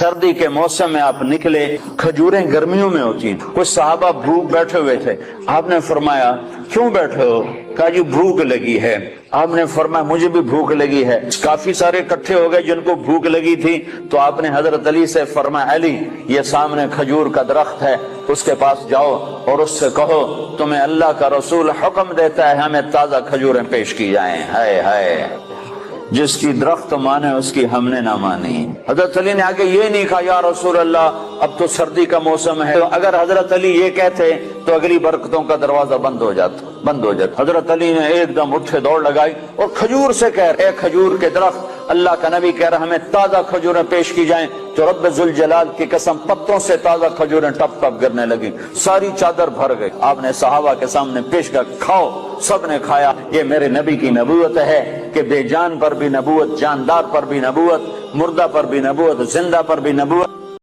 سردی کے موسم میں آپ نکلے، کھجوریں گرمیوں میں ہوتی ہیں، کچھ صحابہ بھوک بیٹھے ہوئے تھے، آپ نے فرمایا کیوں بیٹھے ہو؟ کہا جی بھوک لگی ہے۔ آپ نے فرمایا مجھے بھی بھوک لگی ہے۔ کافی سارے اکٹھے ہو گئے جن کو بھوک لگی تھی، تو آپ نے حضرت علی سے فرمایا علی یہ سامنے کھجور کا درخت ہے، اس کے پاس جاؤ اور اس سے کہو تمہیں اللہ کا رسول حکم دیتا ہے ہمیں تازہ کھجوریں پیش کی جائیں۔ ہائے ہائے، جس کی درخت مانے اس کی ہم نے نہ مانی۔ حضرت علی نے آگے یہ نہیں کہا یا رسول اللہ اب تو سردی کا موسم ہے، اگر حضرت علی یہ کہتے تو اگلی برکتوں کا دروازہ بند ہو جاتا۔ حضرت علی نے ایک دم اٹھے دوڑ لگائی اور کھجور سے کہہ رہے، اے کھجور کے درخت، اللہ کا نبی کہہ رہا ہمیں تازہ کھجوریں پیش کی جائیں، تو رب ذوالجلال کی قسم پتوں سے تازہ کھجوریں ٹپ ٹپ گرنے لگی، ساری چادر بھر گئی۔ آپ نے صحابہ کے سامنے پیش کر کھاؤ، سب نے کھایا۔ یہ میرے نبی کی نبوت ہے کہ بے جان پر بھی نبوت، جاندار پر بھی نبوت، مردہ پر بھی نبوت، زندہ پر بھی نبوت۔